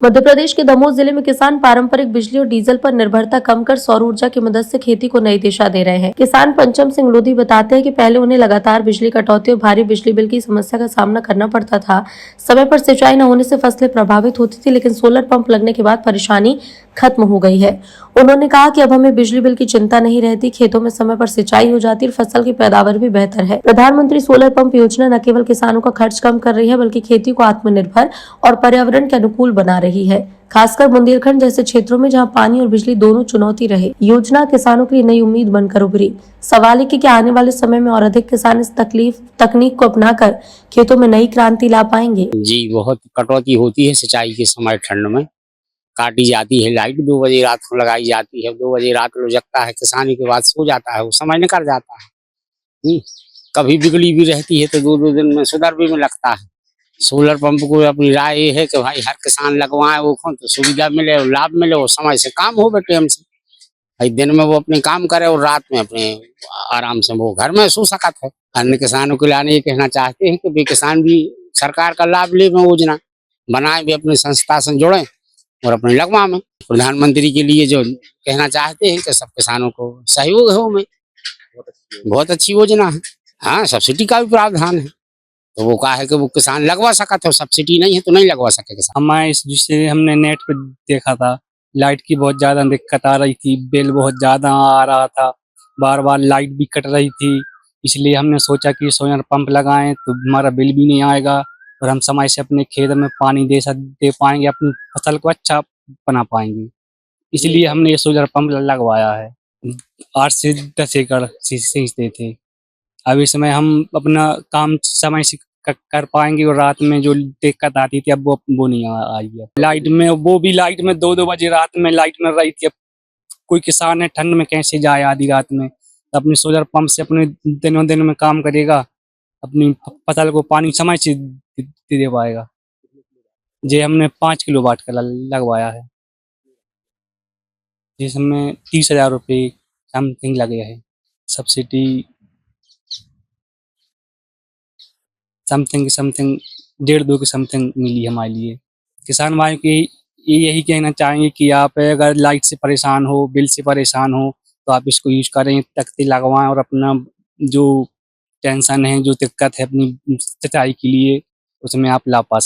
मध्य प्रदेश के दमोह जिले में किसान पारंपरिक बिजली और डीजल पर निर्भरता कम कर सौर ऊर्जा की मदद से खेती को नई दिशा दे रहे हैं। किसान पंचम सिंह लोधी बताते हैं कि पहले उन्हें लगातार बिजली कटौती और भारी बिजली बिल की समस्या का सामना करना पड़ता था। समय पर सिंचाई न होने से फसलें प्रभावित होती थी, लेकिन सोलर पंप लगने के बाद परेशानी खत्म हो गई है। उन्होंने कहा कि अब हमें बिजली बिल की चिंता नहीं रहती, खेतों में समय पर सिंचाई हो जाती और फसल की पैदावार भी बेहतर है। प्रधानमंत्री सोलर पंप योजना न केवल किसानों का खर्च कम कर रही है, बल्कि खेती को आत्मनिर्भर और पर्यावरण के अनुकूल बना रही है, खासकर बुंदेलखंड जैसे क्षेत्रों में जहां पानी और बिजली दोनों चुनौती रहे। योजना किसानों के लिए नई उम्मीद बनकर उभरी। सवाल है कि आने वाले समय में और अधिक किसान इस तकनीक को अपनाकर खेतों में नई क्रांति ला पाएंगे। जी, बहुत कटौती होती है सिंचाई के समय, ठंड में काटी जाती है लाइट, 2 बजे रात को लगाई जाती है। 2 बजे रात को जगता है, किसानी के बाद सो जाता है, वो समय निकल जाता है। कभी बिगड़ी भी रहती है तो 2-2 दिन में सुधर भी में लगता है। सोलर पंप को अपनी राय ये है कि भाई हर किसान लगवाए, वो तो सुविधा मिले और लाभ मिले, और समय से काम हो बेटे हमसे। भाई दिन में वो अपने काम करे और रात में अपने आराम से वो घर में सो सकत है। अन्य किसानों के लिए ये कहना चाहते हैं कि वे किसान भी सरकार का लाभ ले में योजना बनाए, भी अपनी संस्था से जुड़े और अपने लगवा में। प्रधानमंत्री के लिए जो कहना चाहते हैं कि सब किसानों को सहयोग हो में, बहुत अच्छी योजना है। हाँ, सब्सिडी का भी प्रावधान है, तो वो कहा है कि वो किसान लगवा सका था, सब्सिडी नहीं है तो नहीं लगवा सके किसान। हमारे इस जिससे हमने नेट पे देखा था, लाइट की बहुत ज्यादा दिक्कत आ रही थी, बिल बहुत ज्यादा आ रहा था, बार बार लाइट भी कट रही थी। इसलिए हमने सोचा कि सोलर पंप लगाएं तो हमारा बिल भी नहीं आएगा और हम समय से अपने खेत में पानी दे पाएंगे, अपनी फसल को अच्छा बना पाएंगे। इसलिए हमने ये सोलर पंप लगवाया है। 8 से 10 एकड़ सींचते थे। अब इस समय हम अपना काम समय से कर पाएंगे और रात में जो दिक्कत आती थी अब वो नहीं आई है। लाइट में वो भी लाइट में 2-2 बजे रात में लाइट में रही थी। अब कोई किसान है ठंड में कैसे जाए आधी रात में, अपने सोलर पंप से अपने दिनों दिन में काम करेगा, अपनी फसल को पानी समय से दे पाएगा। जी, हमने 5 किलोवाट का लगवाया है, जिसमें 30,000 रुपये समथिंग लगे हैं। सब्सिडी समथिंग 1.5-2 की समथिंग मिली हमारे लिए। किसान भाई की यही कहना चाहेंगे कि आप अगर लाइट से परेशान हो, बिल से परेशान हो, तो आप इसको यूज करें, तख्ती लगवाएं और अपना जो टेंशन है, जो दिक्कत है अपनी सिंचाई के लिए, उसमें आप लाभ पा सकते हैं।